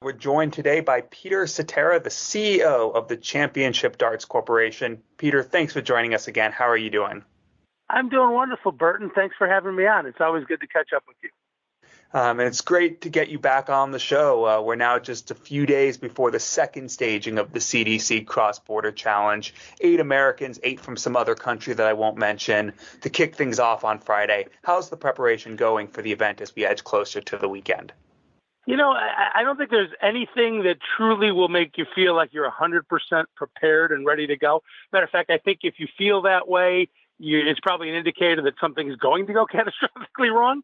We're joined today by Peter Citera, the CEO of the Championship Darts Corporation. Peter, thanks for joining us again. How are you doing? I'm doing wonderful, Burton. Thanks for having me on. It's always good to catch up with you. And it's great to get you back on the show. We're now just a few days before the second staging of the CDC Cross-Border Challenge. 8 Americans, 8 from some other country that I won't mention, to kick things off on Friday. How's the preparation going for the event as we edge closer to the weekend? You know, I don't think there's anything that truly will make you feel like you're 100% prepared and ready to go. Matter of fact, I think if you feel that way, it's probably an indicator that something's going to go catastrophically wrong.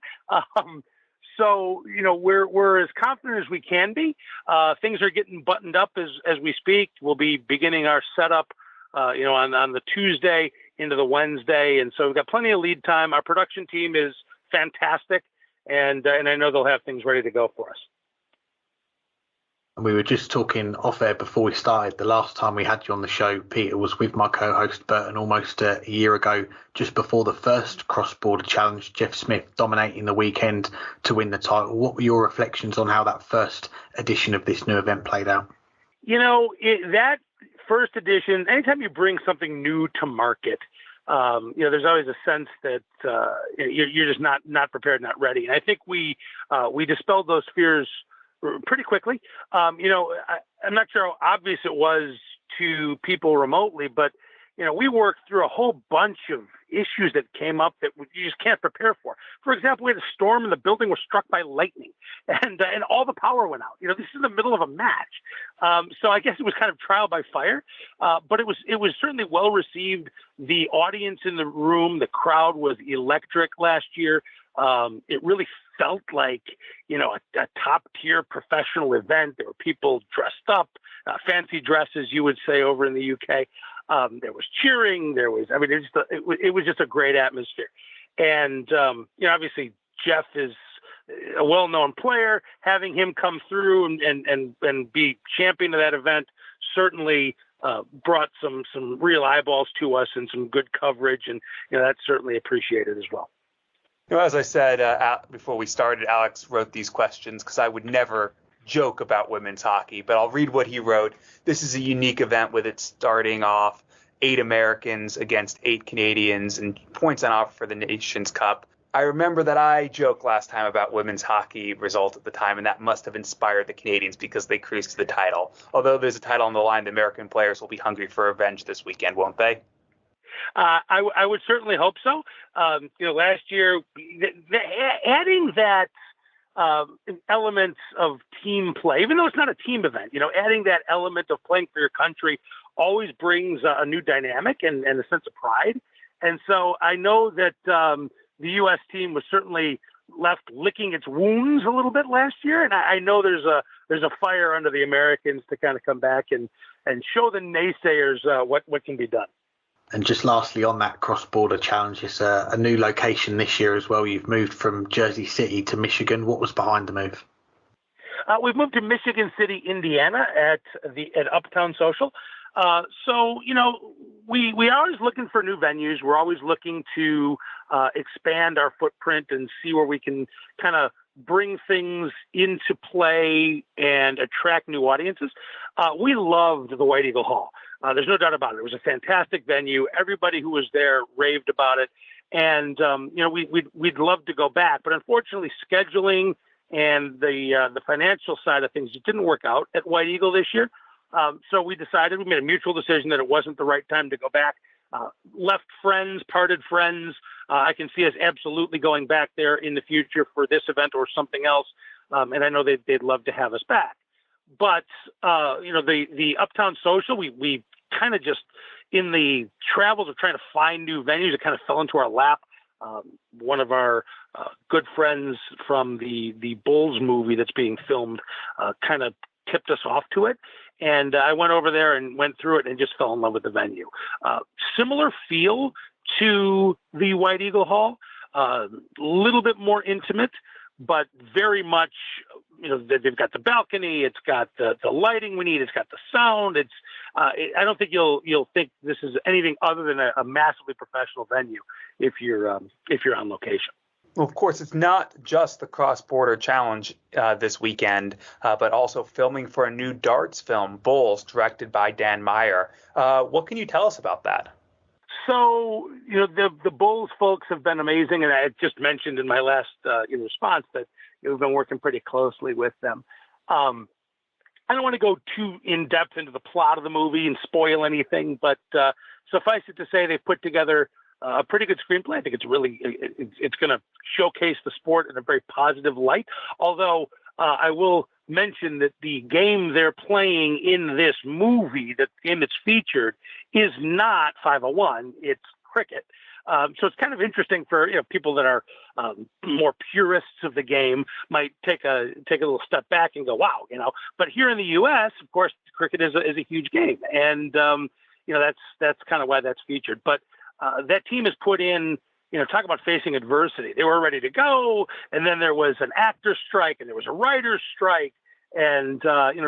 So, you know, we're as confident as we can be. Things are getting buttoned up as we speak. We'll be beginning our setup, on the Tuesday into the Wednesday. And so we've got plenty of lead time. Our production team is fantastic. And I know they'll have things ready to go for us. We were just talking off air before we started. The last time we had you on the show, Peter, was with my co-host Burton almost a year ago, just before the first cross-border challenge, Jeff Smith dominating the weekend to win the title. What were your reflections on how that first edition of this new event played out? You know, that first edition, anytime you bring something new to market, there's always a sense that you're just not prepared, not ready. And I think we dispelled those fears pretty quickly. I'm not sure how obvious it was to people remotely, but we worked through a whole bunch of issues that came up that you just can't prepare for. For example, we had a storm and the building was struck by lightning, and all the power went out. This is in the middle of a match, so I guess it was kind of trial by fire. But it was certainly well received. The audience in the room, the crowd was electric last year. It really felt like, a top tier professional event. There were people dressed up, fancy dresses, you would say, over in the UK. There was cheering. It was just a great atmosphere. And, obviously Jeff is a well-known player. Having him come through and be champion of that event certainly brought some real eyeballs to us and some good coverage. And, that's certainly appreciated as well. As I said before we started, Alex wrote these questions because I would never joke about women's hockey, but I'll read what he wrote. This is a unique event with it starting off 8 Americans against 8 Canadians and points on offer for the Nations Cup. I remember that I joked last time about women's hockey result at the time, and that must have inspired the Canadians because they cruised to the title. Although there's a title on the line, the American players will be hungry for revenge this weekend, won't they? I would certainly hope so. Last year, adding that elements of team play, even though it's not a team event, adding that element of playing for your country always brings a new dynamic and a sense of pride. And so I know that the U.S. team was certainly left licking its wounds a little bit last year. And I know there's a fire under the Americans to kind of come back and show the naysayers what can be done. And just lastly on that cross-border challenge, it's a new location this year as well. You've moved from Jersey City to Michigan. What was behind the move? We've moved to Michigan City, Indiana at Uptown Social. We are always looking for new venues. We're always looking to expand our footprint and see where we can kind of bring things into play and attract new audiences. We loved the White Eagle Hall. There's no doubt about it. It was a fantastic venue. Everybody who was there raved about it. And, we'd love to go back. But unfortunately, scheduling and the financial side of things, it didn't work out at White Eagle this year. So we made a mutual decision that it wasn't the right time to go back. Left friends, parted friends. I can see us absolutely going back there in the future for this event or something else. And I know they'd love to have us back. But, the Uptown Social, we kind of just in the travels of trying to find new venues, it kind of fell into our lap. One of our good friends from the Bulls movie that's being filmed kind of tipped us off to it. And I went over there and went through it and just fell in love with the venue. Similar feel to the White Eagle Hall, a little bit more intimate, but very much, they've got the balcony, it's got the lighting we need, it's got the sound. I don't think you'll think this is anything other than a massively professional venue if you're on location. Well, of course, it's not just the cross-border challenge this weekend, but also filming for a new darts film, Bulls, directed by Dan Meyer. What can you tell us about that? So, the Bulls folks have been amazing, and I just mentioned in my last response that we've been working pretty closely with them. I don't want to go too in-depth into the plot of the movie and spoil anything, but suffice it to say they put together a pretty good screenplay. I think it's going to showcase the sport in a very positive light, although I will mention that the game they're playing in this movie, the game that's featured, is not 501. It's cricket. So it's kind of interesting for people that are more purists of the game might take a little step back and go, wow, But here in the U.S., of course, cricket is a huge game, and that's kind of why that's featured. But that team has put in, talk about facing adversity. They were ready to go, and then there was an actor's strike, and there was a writer's strike, and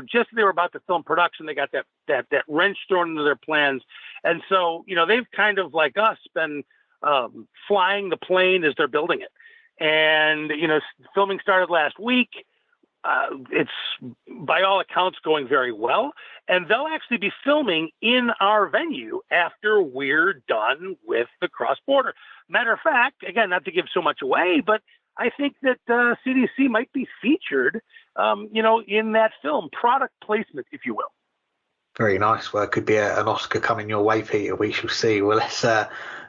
just as they were about to film production, they got that wrench thrown into their plans, and so they've kind of like us been flying the plane as they're building it. And, filming started last week. It's by all accounts going very well. And they'll actually be filming in our venue after we're done with the cross-border. Matter of fact, again, not to give so much away, but I think that CDC might be featured, in that film, product placement, if you will. Very nice. Well, it could be an Oscar coming your way, Peter. We shall see. Well, let's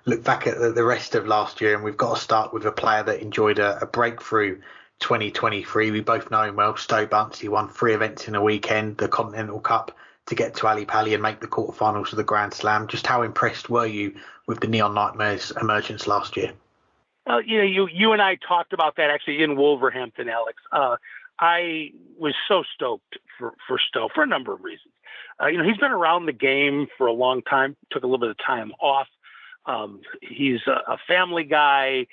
look back at the rest of last year, and we've got to start with a player that enjoyed a breakthrough 2023. We both know him well, Stowe Buntz. He won 3 events in a weekend, the Continental Cup, to get to Ali Pali and make the quarterfinals of the Grand Slam. Just how impressed were you with the Neon Nightmares emergence last year? You and I talked about that actually in Wolverhampton, Alex. I was so stoked for Stowe for a number of reasons. He's been around the game for a long time, took a little bit of time off. He's a family guy,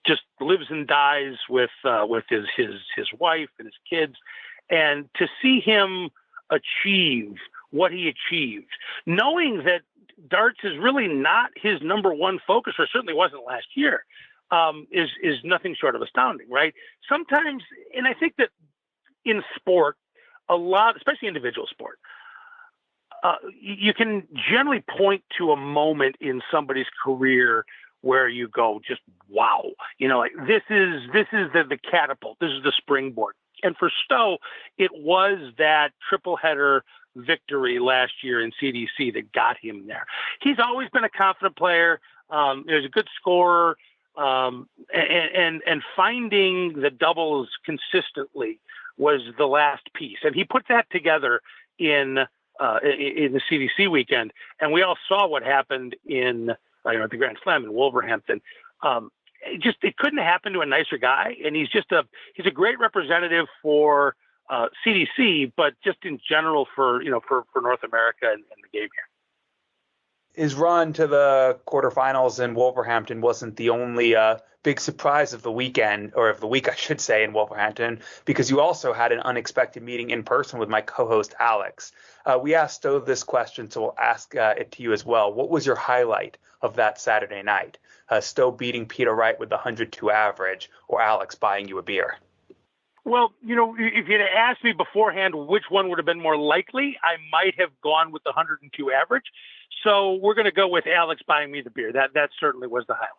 just lives and dies with his wife and his kids. And to see him achieve what he achieved, knowing that darts is really not his number one focus, or certainly wasn't last year, is nothing short of astounding, right? Sometimes, and I think that in sport, a lot, especially individual sport, you can generally point to a moment in somebody's career where you go, just wow, like this is the catapult, this is the springboard. And for Stowe, it was that triple header victory last year in CDC that got him there. He's always been a confident player. He's a good scorer, and finding the doubles consistently was the last piece. And he put that together in the CDC weekend, and we all saw what happened in the Grand Slam in Wolverhampton. It couldn't happen to a nicer guy, and he's a great representative for CDC, but just in general for North America and the game here. His run to the quarterfinals in Wolverhampton wasn't the only big surprise of the weekend, or of the week, I should say, in Wolverhampton, because you also had an unexpected meeting in person with my co-host, Alex. We asked Stowe this question, so we'll ask it to you as well. What was your highlight of that Saturday night? Stowe beating Peter Wright with the 102 average, or Alex buying you a beer? Well, if you'd asked me beforehand which one would have been more likely, I might have gone with the 102 average. So we're going to go with Alex buying me the beer. That certainly was the highlight.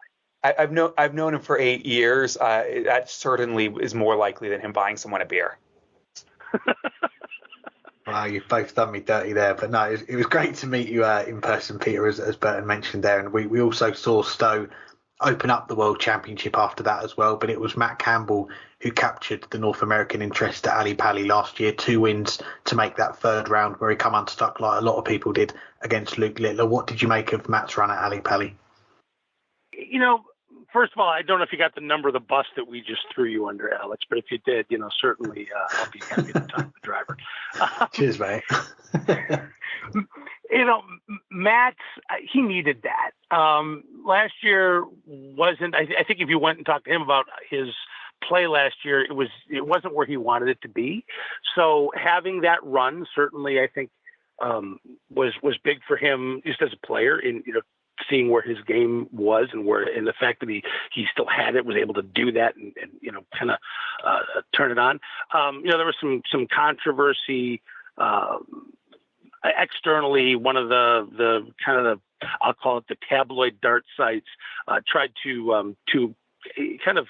I've known him for 8 years. That certainly is more likely than him buying someone a beer. Wow, you've both done me dirty there. But no, it was great to meet you in person, Peter, as Burton mentioned there. And we also saw Stowe open up the World Championship after that as well. But it was Matt Campbell who captured the North American interest at Ali Pali last year. 2 wins to make that third round where he come unstuck like a lot of people did against Luke Littler. What did you make of Matt's run at Ali Pali? First of all, I don't know if you got the number of the bus that we just threw you under, Alex, but if you did, certainly I'll be happy to talk to the driver. Cheers, mate. Matt's, he needed that. Last year wasn't, I think if you went and talked to him about his play last year, it wasn't where he wanted it to be. So having that run certainly, I think, was big for him just as a player in, seeing where his game was and the fact that he still had it, was able to do that and kind of turn it on. There was some controversy externally. One of the I'll call it the tabloid dart sites tried to kind of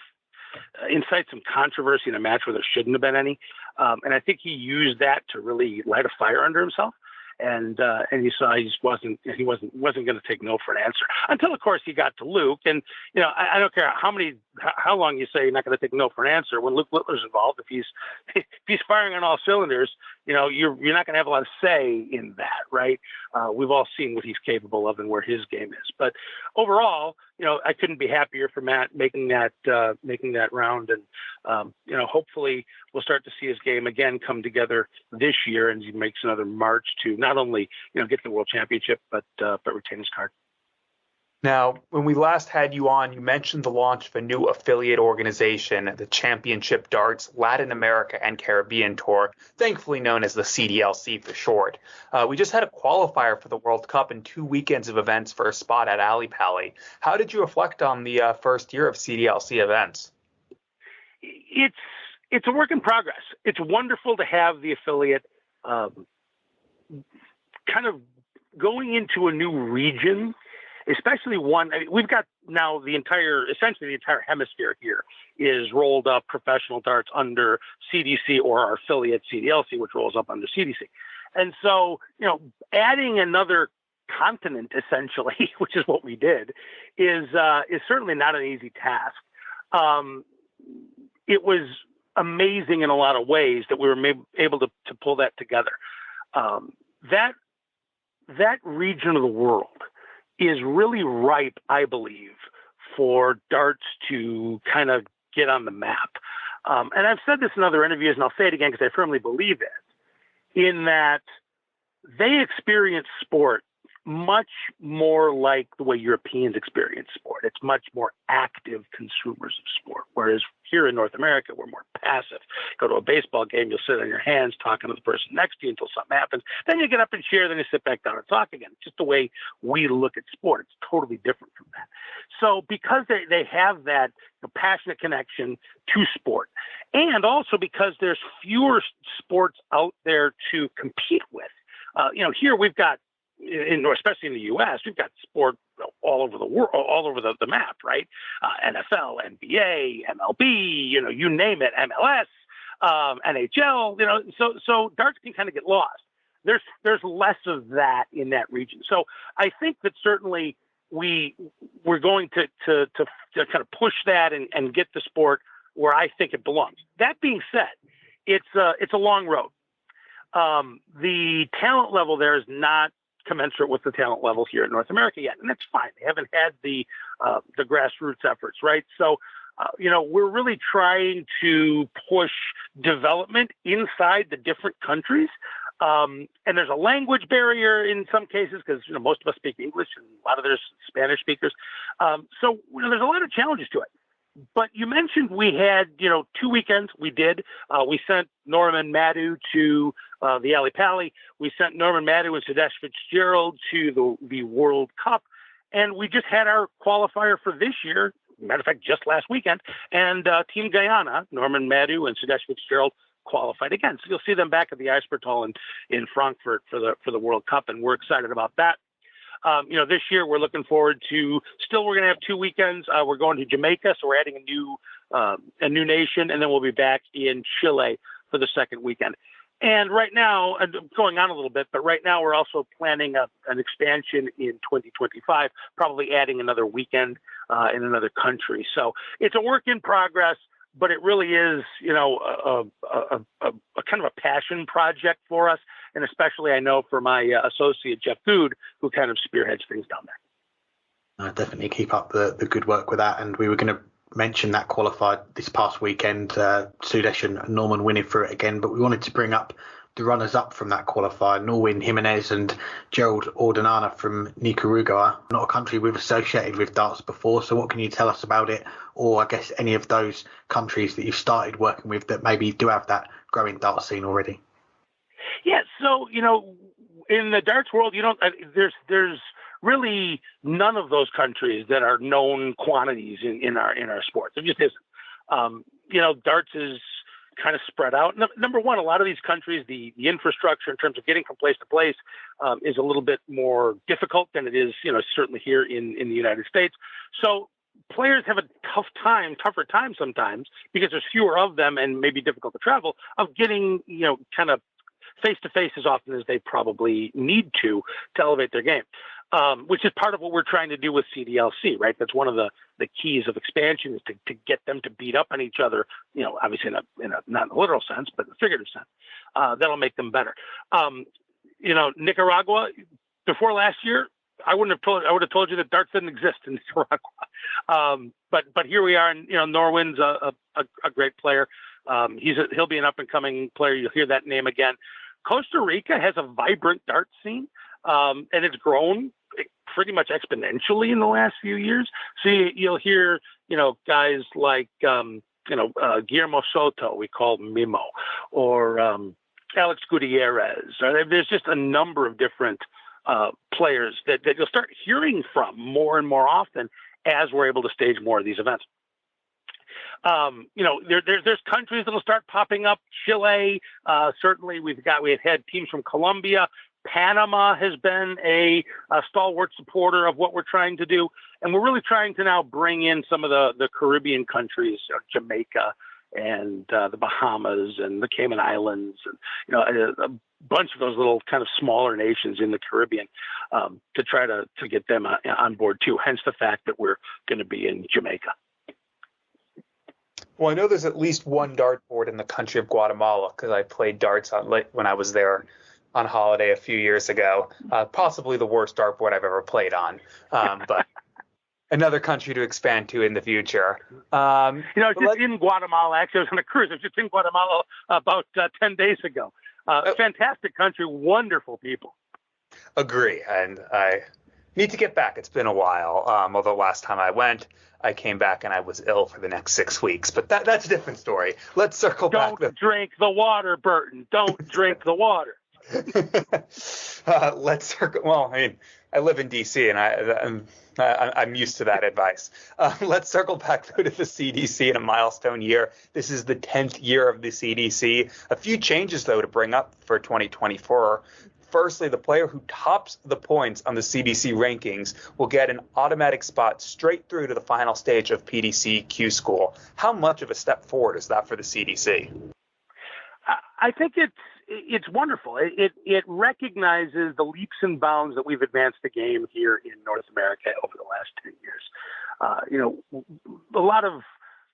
incite some controversy in a match where there shouldn't have been any, and I think he used that to really light a fire under himself. And you saw he wasn't going to take no for an answer until, of course, he got to Luke. And I don't care how long you say you're not going to take no for an answer. When Luke Littler's involved, if he's firing on all cylinders, you're not going to have a lot of say in that, right? We've all seen what he's capable of and where his game is. But overall, I couldn't be happier for Matt making that round, and hopefully we'll start to see his game again come together this year, and he makes another march to not only get the World Championship but retain his card. Now, when we last had you on, you mentioned the launch of a new affiliate organization, the Championship Darts Latin America and Caribbean Tour, thankfully known as the CDLC for short. We just had a qualifier for the World Cup and 2 weekends of events for a spot at Ali Pali. How did you reflect on the first year of CDLC events? It's a work in progress. It's wonderful to have the affiliate kind of going into a new region. Especially one, we've got now essentially the entire hemisphere here is rolled up professional darts under CDC or our affiliate CDLC, which rolls up under CDC. And so, adding another continent essentially, which is what we did, is certainly not an easy task. It was amazing in a lot of ways that we were able to pull that together. That region of the world is really ripe, I believe, for darts to kind of get on the map. And I've said this in other interviews, and I'll say it again because I firmly believe it, in that they experience sport much more like the way Europeans experience sport. It's much more active consumers of sport, whereas here in North America, we're more passive. Go to a baseball game, you'll sit on your hands talking to the person next to you until something happens. Then you get up and cheer, then you sit back down and talk again. It's just the way we look at sport. It's totally different from that. So because they have that passionate connection to sport, and also because there's fewer sports out there to compete with. Here we've got, especially in the U.S., we've got sport all over the world, all over the map, right? NFL, NBA, MLB, you name it, MLS, NHL, so darts can kind of get lost. There's less of that in that region. So I think that certainly we're going to kind of push that and get the sport where I think it belongs. That being said, it's a long road. The talent level there is not commensurate with the talent level here in North America yet, and that's fine. They haven't had the grassroots efforts, right? So, we're really trying to push development inside the different countries, and there's a language barrier in some cases because most of us speak English and a lot of there's Spanish speakers. So there's a lot of challenges to it. But you mentioned we had, 2 weekends. We did. We sent Norman Madhu to the Ali Pali. We sent Norman Madhu and Sudesh Fitzgerald to the World Cup. And we just had our qualifier for this year, matter of fact, just last weekend. And Team Guyana, Norman Madhu and Sudesh Fitzgerald, qualified again. So you'll see them back at the Eisbertal in Frankfurt for the World Cup. And we're excited about that. This year we're looking forward to. We're going to have 2 weekends. We're going to Jamaica, so we're adding a new nation, and then we'll be back in Chile for the second weekend. And right now, going on a little bit, but right now we're also planning an expansion in 2025, probably adding another weekend in another country. So it's a work in progress, but it really is, a kind of a passion project for us. And especially, I know, for my associate, Jeff Good, who kind of spearheads things down there. Definitely keep up the good work with that. And we were going to mention that qualified this past weekend, Sudesh and Norman winning through it again. But we wanted to bring up the runners-up from that qualifier, Norwin Jimenez and Gerald Ordenana from Nicaragua, not a country we've associated with darts before. So what can you tell us about it? Or I guess any of those countries that you've started working with that maybe do have that growing dart scene already? Yeah, so, in the darts world, there's really none of those countries that are known quantities in our sports. It just isn't. Darts is kind of spread out. Number one, a lot of these countries, the infrastructure in terms of getting from place to place is a little bit more difficult than it is, certainly here in the United States. So players have a tougher time sometimes because there's fewer of them and maybe difficult to travel, of getting, kind of face to face as often as they probably need to elevate their game. Which is part of what we're trying to do with CDLC, right? That's one of the keys of expansion, is to get them to beat up on each other, obviously in a not in a literal sense, but in a figurative sense. That'll make them better. Nicaragua, before last year, I would have told you that darts didn't exist in Nicaragua. But here we are, and Norwin's a great player. He'll be an up and coming player. You'll hear that name again. Costa Rica has a vibrant dart scene. And it's grown pretty much exponentially in the last few years. So you'll hear, guys like, Guillermo Soto, we call Mimo, or Alex Gutierrez. There's just a number of different players that you'll start hearing from more and more often as we're able to stage more of these events. There's countries that'll start popping up. Chile, certainly we've had teams from Colombia. Panama has been a stalwart supporter of what we're trying to do. And we're really trying to now bring in some of the Caribbean countries, Jamaica and the Bahamas and the Cayman Islands, and, a bunch of those little kind of smaller nations in the Caribbean to try to get them on board too. Hence the fact that we're going to be in Jamaica. Well, I know there's at least one dartboard in the country of Guatemala because I played darts when I was there on holiday a few years ago. Possibly the worst dartboard I've ever played on, but another country to expand to in the future. In Guatemala, actually, I was on a cruise. I was just in Guatemala about 10 days ago. Fantastic country, wonderful people. Agree, and I need to get back. It's been a while, although last time I went, I came back and I was ill for the next 6 weeks. But that's a different story. Let's circle back. Don't drink the water, Burton. Don't drink the water. Let's circle. Well, I live in D.C. and I'm used to that advice. Let's circle back though to the CDC in a milestone year. This is the 10th year of the CDC. A few changes though to bring up for 2024. Firstly, the player who tops the points on the CDC rankings will get an automatic spot straight through to the final stage of PDC Q School. How much of a step forward is that for the CDC? I think it's wonderful. It recognizes the leaps and bounds that we've advanced the game here in North America over the last 10 years. A lot of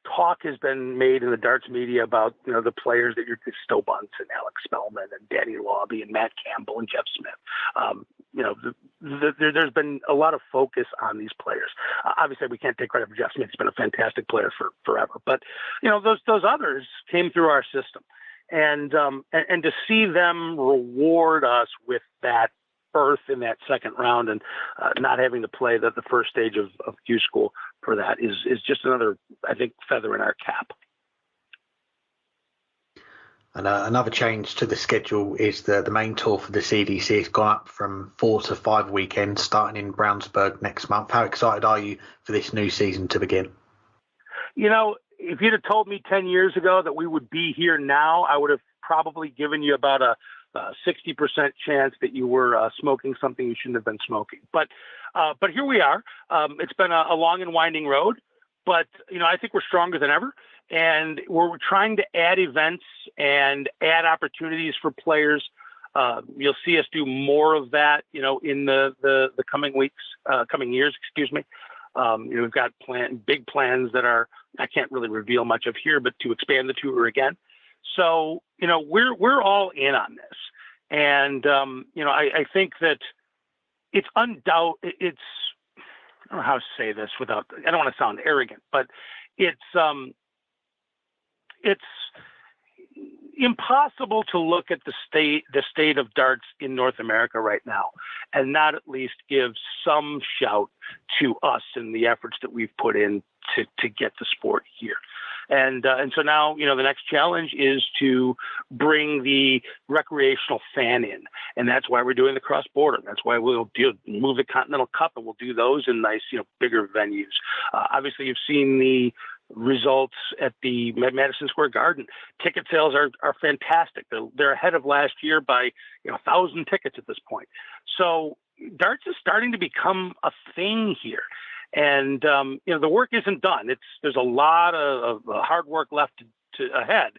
talk has been made in the darts media about, the players that you're Stowe Buntz and Alex Spellman and Danny Lobby and Matt Campbell and Jeff Smith. There's been a lot of focus on these players. Obviously, we can't take credit for Jeff Smith. He's been a fantastic player forever. But, those others came through our system. And to see them reward us with that berth in that second round and not having to play the first stage of Q School for that is just another, I think, feather in our cap. And another change to the schedule is the main tour for the CDC has gone up from 4 to 5 weekends, starting in Brownsburg next month. How excited are you for this new season to begin? If you'd have told me 10 years ago that we would be here now, I would have probably given you about a 60% chance that you were smoking something you shouldn't have been smoking. But here we are. It's been a long and winding road, but I think we're stronger than ever, and we're trying to add events and add opportunities for players. You'll see us do more of that, in the coming years. We've got big plans that I can't really reveal much of here, but to expand the tour again. So, we're all in on this. And, I think that it's I don't know how to say this I don't want to sound arrogant, but it's impossible to look at the state of darts in North America right now and not at least give some shout to us and the efforts that we've put in to get the sport here. And so now, the next challenge is to bring the recreational fan in. And that's why we're doing the cross-border. That's why we'll move the Continental Cup, and we'll do those in nice, bigger venues. Obviously, you've seen the results at the Madison Square Garden. Ticket sales are fantastic. They're ahead of last year by 1,000 tickets at this point. So darts is starting to become a thing here. And, the work isn't done. There's a lot of hard work left ahead.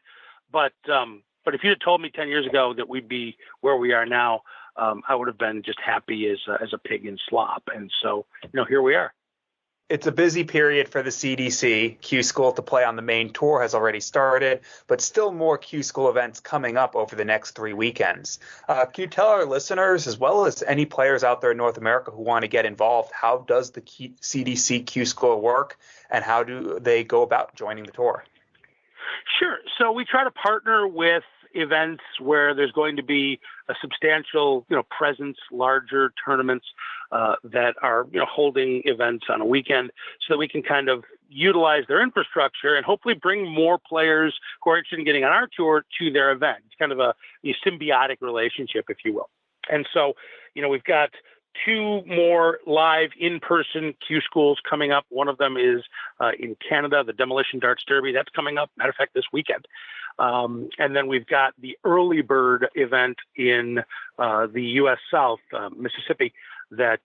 But if you had told me 10 years ago that we'd be where we are now, I would have been just happy as a pig in slop. And so, here we are. It's a busy period for the CDC. Q School to play on the main tour has already started, but still more Q School events coming up over the next 3 weekends. Can you tell our listeners, as well as any players out there in North America who want to get involved, how does the CDC Q School work, and how do they go about joining the tour? Sure. So we try to partner with events where there's going to be a substantial, presence, larger tournaments that are, holding events on a weekend, so that we can kind of utilize their infrastructure and hopefully bring more players who are interested in getting on our tour to their event. It's kind of a symbiotic relationship, if you will. And so, we've got 2 more live in-person Q schools coming up. One of them is in Canada, the Demolition Darts Derby. That's coming up, matter of fact, this weekend. And then we've got the Early Bird event in the U.S. South, Mississippi, that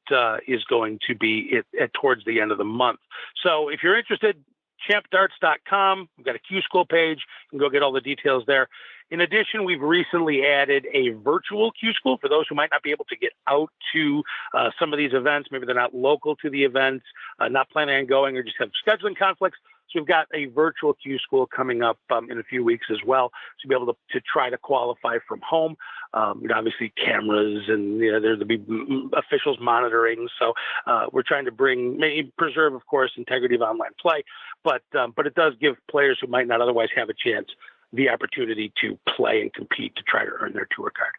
is going to be towards the end of the month. So if you're interested, champdarts.com. We've got a Q School page. You can go get all the details there. In addition, we've recently added a virtual Q School for those who might not be able to get out to some of these events. Maybe they're not local to the events, not planning on going, or just have scheduling conflicts. So we've got a virtual Q School coming up in a few weeks as well, to be able to try to qualify from home. Obviously cameras and there'll be officials monitoring. So we're trying to preserve, of course, integrity of online play, but it does give players who might not otherwise have a chance the opportunity to play and compete to try to earn their tour card.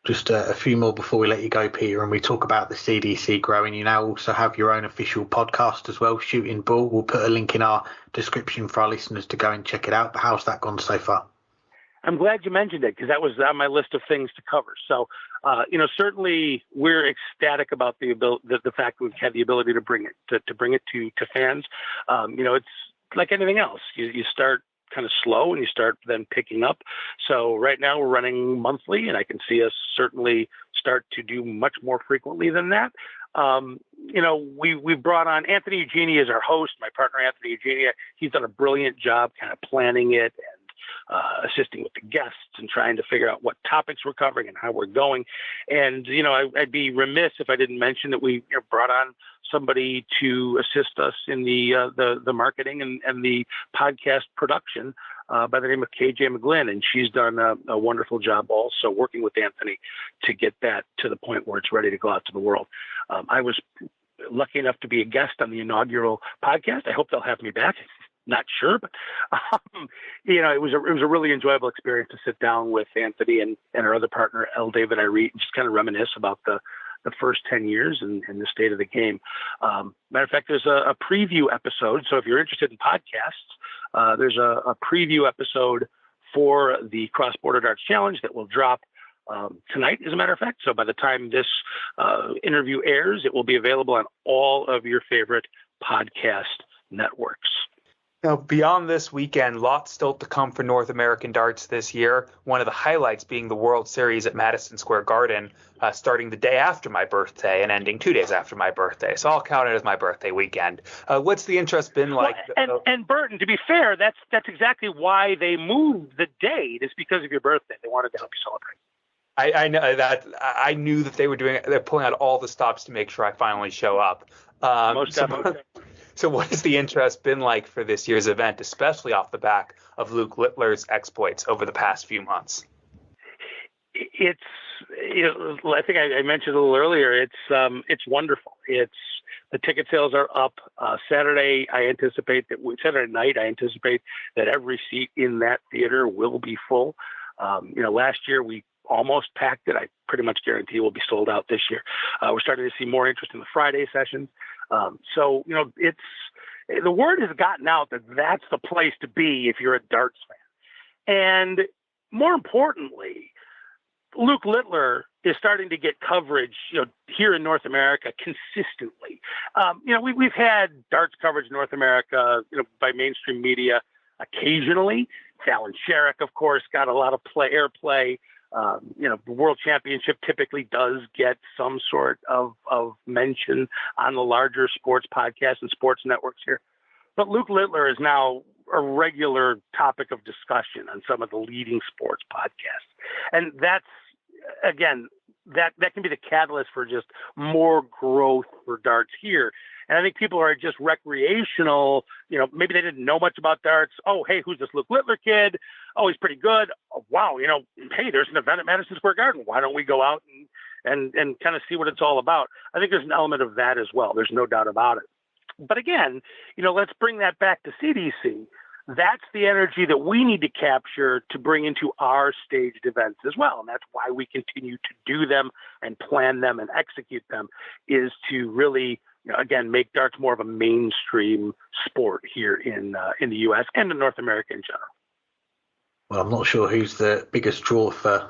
Just a few more before we let you go, Peter, and we talk about the CDC growing. You now also have your own official podcast as well, Shooting Bull. We'll put a link in our description for our listeners to go and check it out. But how's that gone so far? I'm glad you mentioned it, because that was on my list of things to cover. So, certainly we're ecstatic about the fact that we've had the ability to bring it to fans. It's like anything else. You start kind of slow and you start then picking up. So right now we're running monthly, and I can see us certainly start to do much more frequently than that. We brought on Anthony Eugenie as our host, my partner, Anthony Eugenie. He's done a brilliant job kind of planning it and assisting with the guests and trying to figure out what topics we're covering and how we're going. And, I'd be remiss if I didn't mention that we brought on somebody to assist us in the marketing and the podcast production by the name of KJ McGlynn. And she's done a wonderful job also working with Anthony to get that to the point where it's ready to go out to the world. I was lucky enough to be a guest on the inaugural podcast. I hope they'll have me back. Not sure, but it was a really enjoyable experience to sit down with Anthony and our other partner, L. David Irete, and just kind of reminisce about the first 10 years and the state of the game. Matter of fact, there's a preview episode. So if you're interested in podcasts, there's a preview episode for the Cross-Border Darts Challenge that will drop tonight, as a matter of fact. So by the time this interview airs, it will be available on all of your favorite podcast networks. Now, beyond this weekend, lots still to come for North American darts this year. One of the highlights being the World Series at Madison Square Garden, starting the day after my birthday and ending 2 days after my birthday. So I'll count it as my birthday weekend. What's the interest been like? And Burton, to be fair, that's exactly why they moved the date. It's because of your birthday. They wanted to help you celebrate. I know that. I knew that they're pulling out all the stops to make sure I finally show up. Most definitely. So what has the interest been like for this year's event, especially off the back of Luke Littler's exploits over the past few months? It's, I think I mentioned a little earlier, it's wonderful. The ticket sales are up. Saturday night, I anticipate that every seat in that theater will be full. Last year we almost packed it. I pretty much guarantee we'll be sold out this year. We're starting to see more interest in the Friday sessions. So the word has gotten out that that's the place to be if you're a darts fan. And more importantly, Luke Littler is starting to get coverage, here in North America consistently. We've had darts coverage in North America, by mainstream media occasionally. Fallon Sherrick, of course, got a lot of airplay. The World Championship typically does get some sort of mention on the larger sports podcasts and sports networks here. But Luke Littler is now a regular topic of discussion on some of the leading sports podcasts. And that's, again, that can be the catalyst for just more growth for darts here. And I think people are just recreational. Maybe they didn't know much about darts. Oh, hey, who's this Luke Littler kid? Oh, he's pretty good. Oh, wow. Hey, there's an event at Madison Square Garden. Why don't we go out and kind of see what it's all about? I think there's an element of that as well. There's no doubt about it. But again, let's bring that back to CDC. That's the energy that we need to capture to bring into our staged events as well. And that's why we continue to do them and plan them and execute them, is to really, again, make darts more of a mainstream sport here in the U.S. and in North America in general. Well, I'm not sure who's the biggest draw for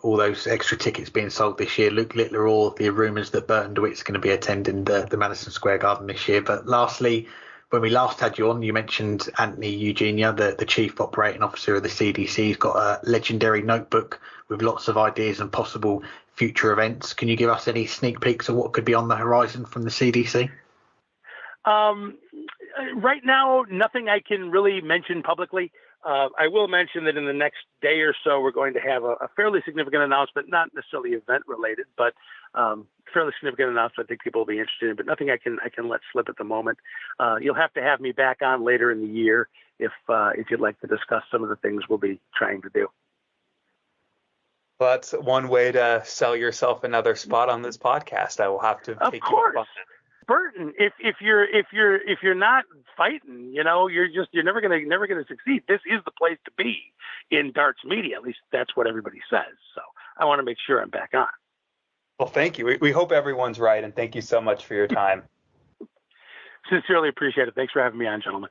all those extra tickets being sold this year, Luke Littler or the rumours that Burton DeWitt's going to be attending the Madison Square Garden this year. But lastly, when we last had you on, you mentioned Anthony Eugenia, the Chief Operating Officer of the CDC. He's got a legendary notebook with lots of ideas and possible future events. Can you give us any sneak peeks of what could be on the horizon from the CDC? Right now, nothing I can really mention publicly. I will mention that in the next day or so, we're going to have a fairly significant announcement, not necessarily event related, but fairly significant announcement I think people will be interested in, but nothing I can let slip at the moment. You'll have to have me back on later in the year if you'd like to discuss some of the things we'll be trying to do. Well, that's one way to sell yourself another spot on this podcast. I will have to take you up on that. Burton, if you're not fighting, you're never gonna succeed. This is the place to be in darts media. At least that's what everybody says. So I want to make sure I'm back on. Well, thank you. We hope everyone's right, and thank you so much for your time. Sincerely appreciate it. Thanks for having me on, gentlemen.